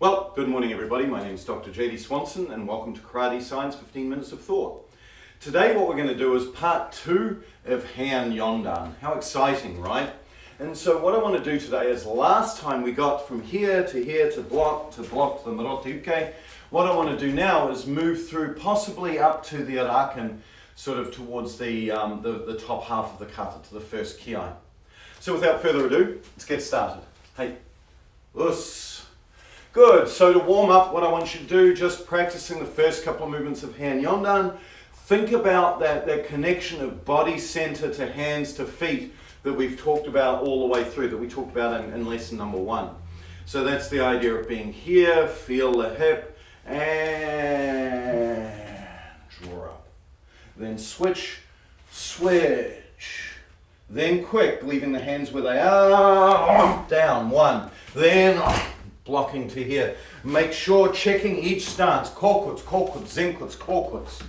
Well, good morning everybody. My name is Dr. JD Swanson and welcome to Karate Science 15 Minutes of Thought. Today what we're going to do is part 2 of Heian Yondan. How exciting, right? And so what I want to do today is, last time we got from here to block to the Marote-uke. What I want to do now is move through possibly up to the Arakan, sort of towards the top half of the kata, to the first kiai. So without further ado, let's get started. Hey, us. Good, so to warm up, what I want you to do, just practicing the first couple of movements of Heian Yondan, think about that connection of body center to hands to feet that we've talked about all the way through, that we talked about in lesson number 1. So that's the idea of being here, feel the hip, and draw up. Then switch, then quick, leaving the hands where they are, down, 1, then blocking to here. Make sure checking each stance, kokuts, zenkuts, kokuts,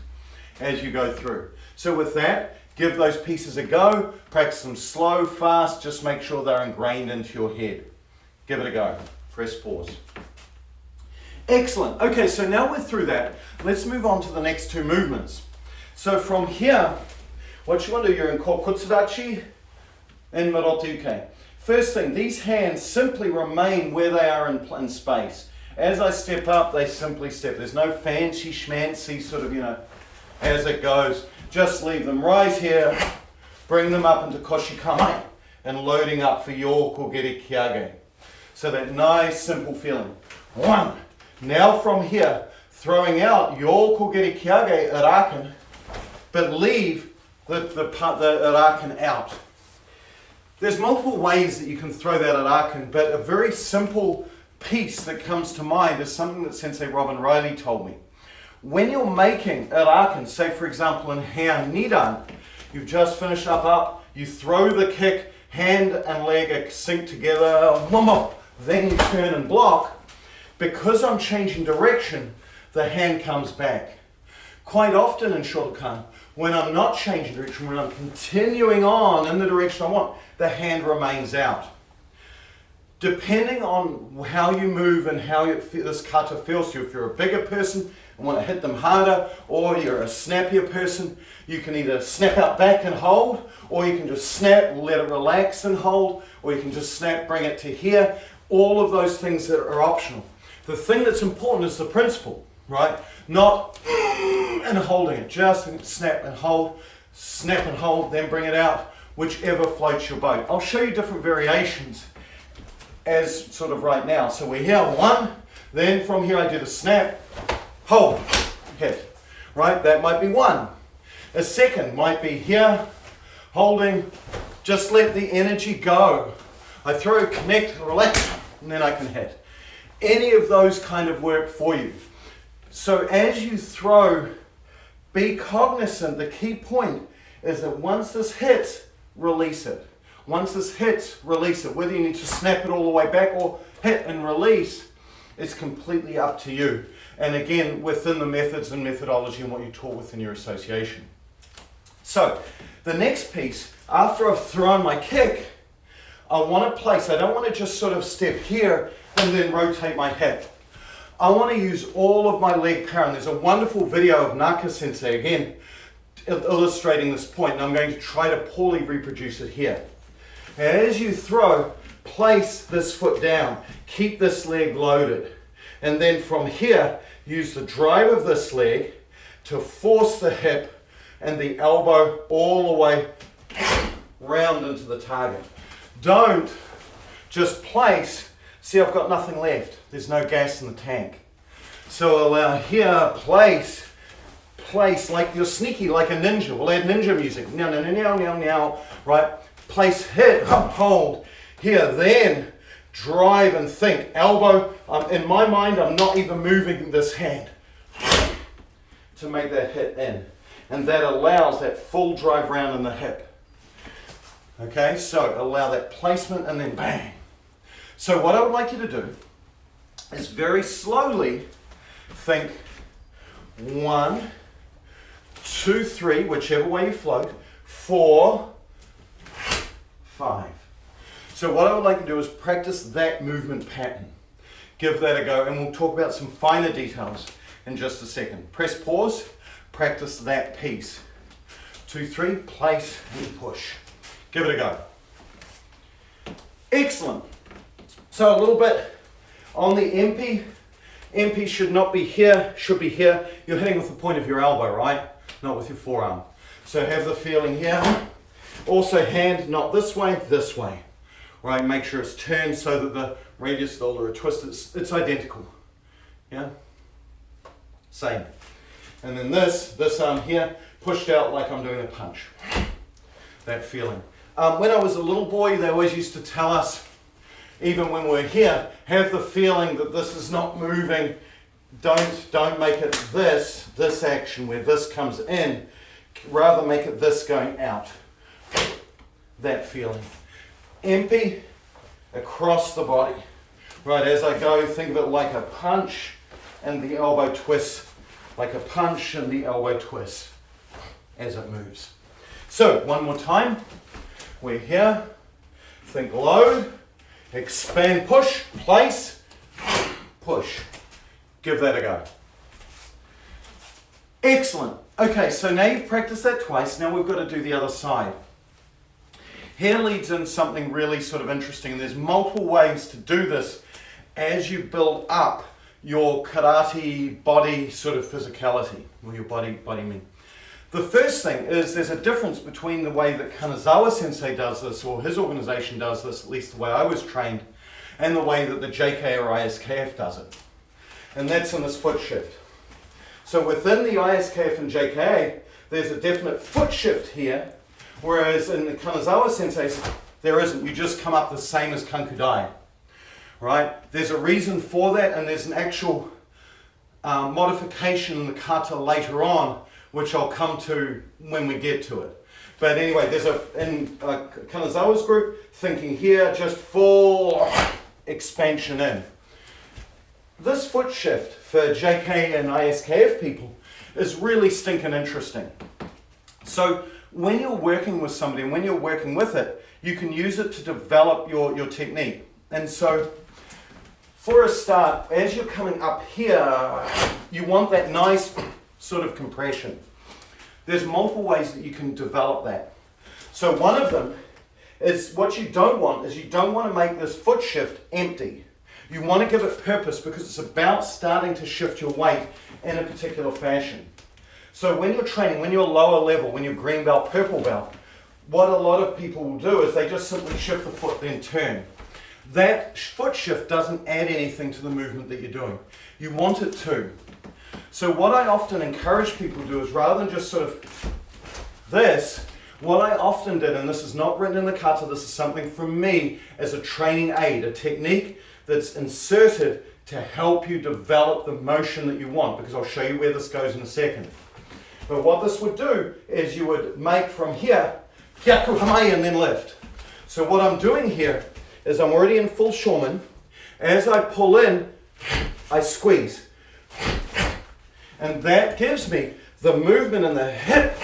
as you go through. So with that, give those pieces a go, practice them slow, fast, just make sure they're ingrained into your head. Give it a go. Press pause. Excellent. Okay, so now we're through that. Let's move on to the next 2 movements. So from here, what you want to do, you're in Kokutsudachi and Marote-uke. First thing, these hands simply remain where they are in space. As I step up, they simply step. There's no fancy schmancy sort of, as it goes. Just leave them right here. Bring them up into Koshikame and loading up for your Kogeri Kyage. So that nice, simple feeling. 1. Now from here, throwing out your Kogeri Kyage Arakan, but leave the Arakan out. There's multiple ways that you can throw that Arakan, but a very simple piece that comes to mind is something that Sensei Robin Riley told me. When you're making Arakan, say for example in Heian Nidan, you've just finished up, you throw the kick, hand and leg are synced together, then you turn and block. Because I'm changing direction, the hand comes back. Quite often in Shotokan, when I'm not changing direction, when I'm continuing on in the direction I want, the hand remains out. Depending on how you move and how this kata feels to you, if you're a bigger person and want to hit them harder, or you're a snappier person, you can either snap out back and hold, or you can just snap, let it relax and hold, or you can just snap, bring it to here. All of those things that are optional. The thing that's important is the principle, right? Not and holding it, just snap and hold, then bring it out, whichever floats your boat. I'll show you different variations as sort of right now. So we're here, 1, then from here I do the snap, hold, hit, right? That might be 1. A second might be here, holding, just let the energy go. I throw, connect, relax, and then I can hit. Any of those kind of work for you. So as you throw, be cognizant, the key point is that once this hits, release it. Once this hits, release it. Whether you need to snap it all the way back or hit and release, it's completely up to you. And again, within the methods and methodology and what you taught within your association. So, the next piece, after I've thrown my kick, I want to place, I don't want to just sort of step here and then rotate my hip. I want to use all of my leg power, and there's a wonderful video of Naka Sensei again illustrating this point, and I'm going to try to poorly reproduce it here. As you throw, place this foot down, keep this leg loaded, and then from here use the drive of this leg to force the hip and the elbow all the way round into the target. Don't just place. See, I've got nothing left. There's no gas in the tank. So allow here, place, like you're sneaky, like a ninja. We'll add ninja music. Now, right? Place, hit, hold. Here, then, drive and think. Elbow, in my mind, I'm not even moving this hand to make that hit in. And that allows that full drive round in the hip. Okay, so allow that placement and then bang. So what I would like you to do is very slowly think 1, 2, 3, whichever way you float, 4, 5. So what I would like to do is practice that movement pattern. Give that a go, and we'll talk about some finer details in just a second. Press pause, practice that piece. 2, 3, place and push. Give it a go. Excellent. So a little bit on the MP. MP should not be here, should be here. You're hitting with the point of your elbow, right? Not with your forearm. So have the feeling here. Also hand not this way, right? Make sure it's turned so that the radius, the ulnar twist, it's identical. Yeah? Same. And then this arm here, pushed out like I'm doing a punch. That feeling. When I was a little boy, they always used to tell us, even when we're here, have the feeling that this is not moving. Don't make it this action where this comes in. Rather make it this going out. That feeling. Empty across the body. Right, as I go, think of it like a punch and the elbow twist. Like a punch and the elbow twist as it moves. So, one more time. We're here. Think low. Expand, push, place, push. Give that a go. Excellent. Okay, so now you've practiced that twice. Now we've got to do the other side. Here leads in something really sort of interesting. There's multiple ways to do this as you build up your karate body sort of physicality, or your body mean. The first thing is there's a difference between the way that Kanazawa Sensei does this, or his organization does this, at least the way I was trained, and the way that the JK or ISKF does it. And that's in this foot shift. So within the ISKF and JKA, there's a definite foot shift here, whereas in the Kanazawa Sensei's, there isn't. You just come up the same as Kankudai. Right? There's a reason for that, and there's an actual modification in the kata later on, which I'll come to when we get to it. But anyway, there's in Kanazawa's group, thinking here, just full expansion in. This foot shift for JK and ISKF people is really stinking interesting. So when you're working with somebody and when you're working with it, you can use it to develop your technique. And so for a start, as you're coming up here, you want that nice sort of compression. There's multiple ways that you can develop that. So one of them is what you don't want is you don't want to make this foot shift empty. You want to give it purpose because it's about starting to shift your weight in a particular fashion. So when you're training, when you're lower level, when you're green belt, purple belt, what a lot of people will do is they just simply shift the foot, then turn. That foot shift doesn't add anything to the movement that you're doing. You want it to. So what I often encourage people to do is rather than just sort of this, what I often did, and this is not written in the kata, this is something from me as a training aid, a technique that's inserted to help you develop the motion that you want, because I'll show you where this goes in a second. But what this would do is you would make from here, gyaku hamai, and then lift. So what I'm doing here is I'm already in full shomen. As I pull in, I squeeze. And that gives me the movement in the hip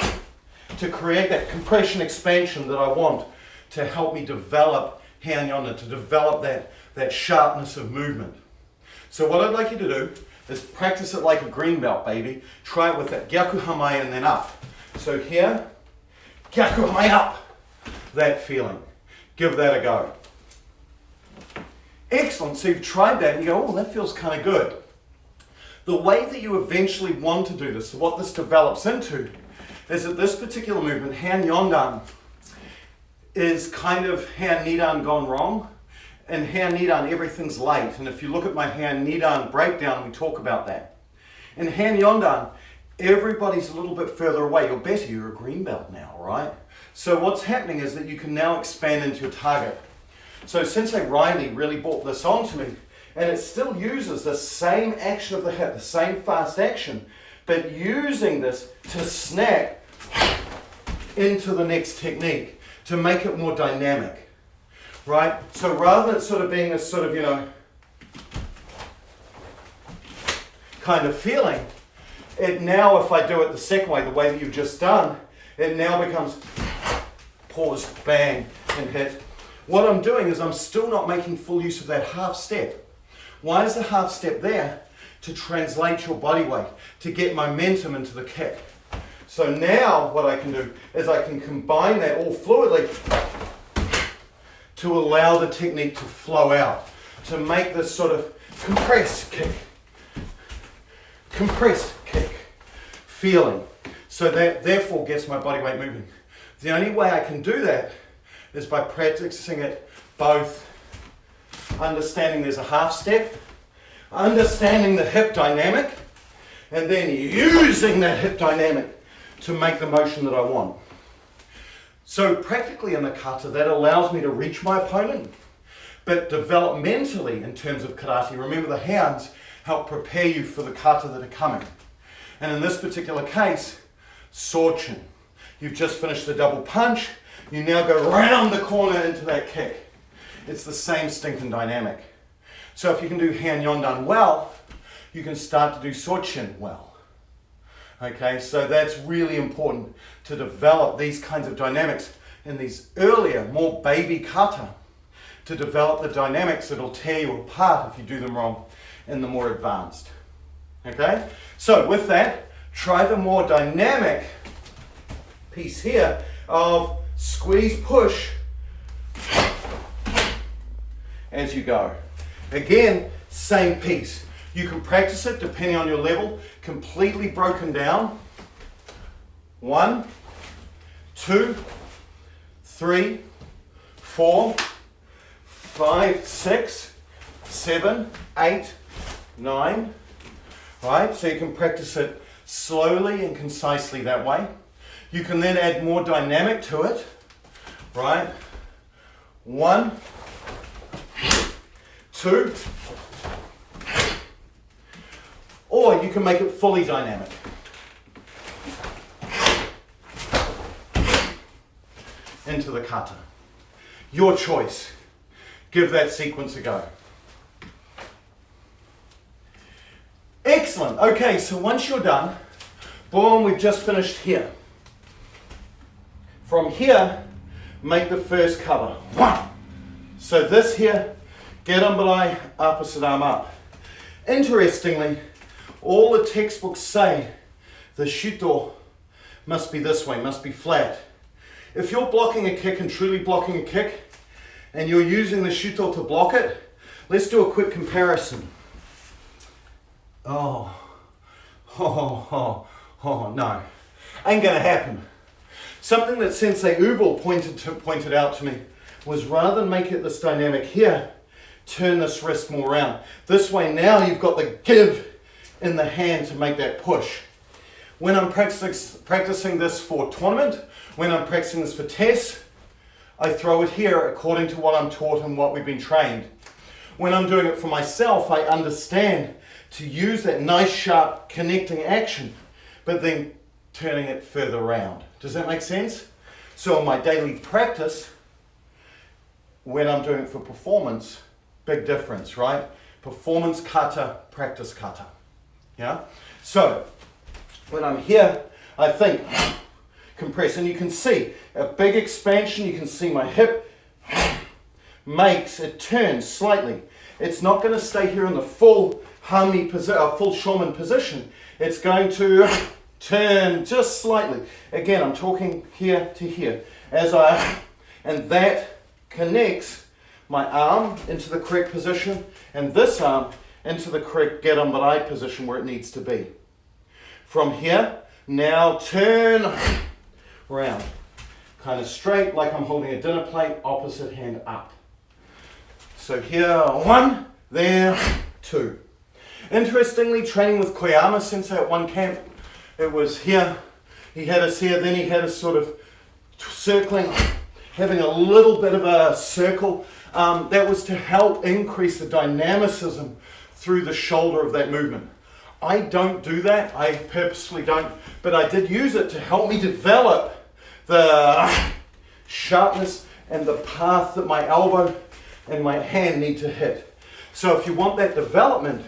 to create that compression expansion that I want to help me develop Heian Yondan, to develop that sharpness of movement. So what I'd like you to do is practice it like a green belt, baby. Try it with that gyaku hamai and then up. So here, gyaku hamai up. That feeling. Give that a go. Excellent. So you've tried that and you go, oh, that feels kind of good. The way that you eventually want to do this, so what this develops into, is that this particular movement, Heian Yondan, is kind of Heian Nidan gone wrong. In Heian Nidan, everything's late. And if you look at my Heian Nidan breakdown, we talk about that. In Heian Yondan, everybody's a little bit further away. You're better, you're a green belt now, right? So what's happening is that you can now expand into your target. So Sensei Riley really brought this on to me, and it still uses the same action of the hip, the same fast action, but using this to snap into the next technique, to make it more dynamic, right? So rather than sort of being this sort of, you know, kind of feeling, it now, if I do it the second way, the way that you've just done, it now becomes pause, bang, and hit. What I'm doing is I'm still not making full use of that half step. Why is the half step there? To translate your body weight, to get momentum into the kick. So now what I can do is I can combine that all fluidly to allow the technique to flow out, to make this sort of compressed kick feeling. So that therefore gets my body weight moving. The only way I can do that is by practicing it both understanding there's a half step, understanding the hip dynamic, and then using that hip dynamic to make the motion that I want. So practically in the kata, that allows me to reach my opponent, but developmentally in terms of karate, remember the hands help prepare you for the kata that are coming. And in this particular case, sword-chin. You've just finished the double punch, you now go round the corner into that kick. It's the same stinking dynamic. So if you can do Heian Yondan well, you can start to do sword-chin well. Okay, so that's really important to develop these kinds of dynamics in these earlier, more baby kata, to develop the dynamics that'll tear you apart if you do them wrong in the more advanced. Okay, so with that, try the more dynamic piece here of squeeze, push as you go. Again, same piece. You can practice it depending on your level, completely broken down. 1, 2, 3, 4, 5, 6, 7, 8, 9. Right? So you can practice it slowly and concisely that way. You can then add more dynamic to it. Right? 1, 2, or you can make it fully dynamic. Into the kata. Your choice. Give that sequence a go. Excellent. Okay, so once you're done, boom, we've just finished here. From here, make the first cover. 1. So this here, get umbalai, opposite arm up. Interestingly, all the textbooks say the shuto must be this way, must be flat. If you're blocking a kick and truly blocking a kick, and you're using the shuto to block it, let's do a quick comparison. No. Ain't gonna happen. Something that Sensei Ubel pointed out to me was rather than make it this dynamic here, turn this wrist more around. This way now you've got the give in the hand to make that push. When I'm practicing this for tournament, when I'm practicing this for tests, I throw it here according to what I'm taught and what we've been trained. When I'm doing it for myself, I understand to use that nice sharp connecting action, but then turning it further around. Does that make sense? So in my daily practice, when I'm doing it for performance, big difference, right? Performance kata, practice kata. Yeah? So, when I'm here, I think, compress, and you can see a big expansion, you can see my hip makes it turn slightly. It's not going to stay here in the full full Shoman position. It's going to turn just slightly. Again, I'm talking here to here. And that connects my arm into the correct position, and this arm into the correct gerambarai position where it needs to be. From here, now turn round. Kind of straight, like I'm holding a dinner plate, opposite hand up. So here, 1, there, 2. Interestingly, training with Koyama Sensei at one camp, it was here, he had us here, then he had us sort of circling, having a little bit of a circle. That was to help increase the dynamicism through the shoulder of that movement. I don't do that, I purposely don't, but I did use it to help me develop the sharpness and the path that my elbow and my hand need to hit. So if you want that development,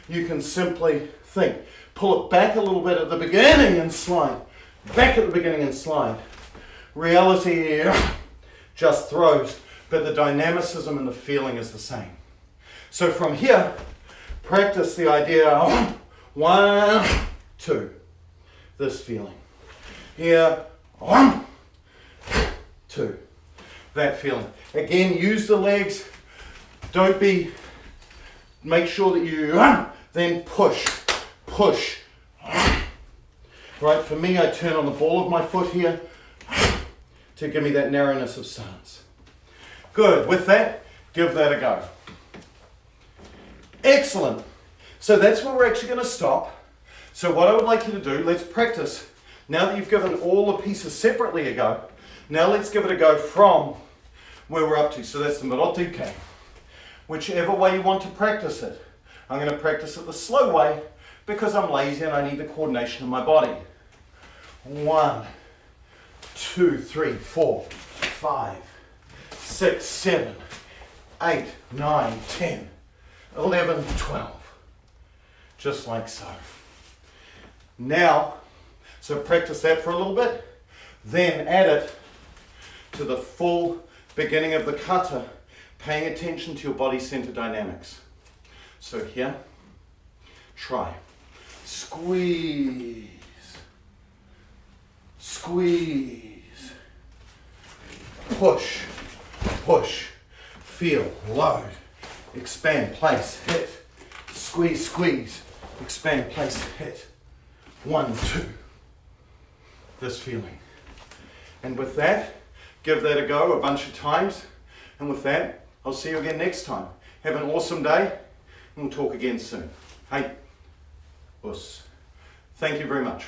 you can simply think, pull it back a little bit at the beginning and slide, back at the beginning and slide. Reality just throws, but the dynamicism and the feeling is the same. So from here, practice the idea of 1, 2. This feeling. Here, 1, 2. That feeling. Again, use the legs. Make sure that you then push. Right, for me, I turn on the ball of my foot here to give me that narrowness of stance. Good, with that, give that a go. Excellent. So that's where we're actually going to stop. So what I would like you to do, let's practice. Now that you've given all the pieces separately a go, now let's give it a go from where we're up to. So that's the Mirotuke. Whichever way you want to practice it. I'm going to practice it the slow way because I'm lazy and I need the coordination of my body. 1, 2, 3, 4, 5, 6, 7, 8, 9, 10, 11, 12. Just like so. Now, so practice that for a little bit, then add it to the full beginning of the kata, paying attention to your body center dynamics. So here, try. Squeeze. Squeeze. Push. Push. Feel. Load. Expand. Place. Hit. Squeeze. Squeeze. Expand. Place. Hit. 1, 2. This feeling. And with that, give that a go a bunch of times. And with that, I'll see you again next time. Have an awesome day, and we'll talk again soon. Hey, us. Thank you very much.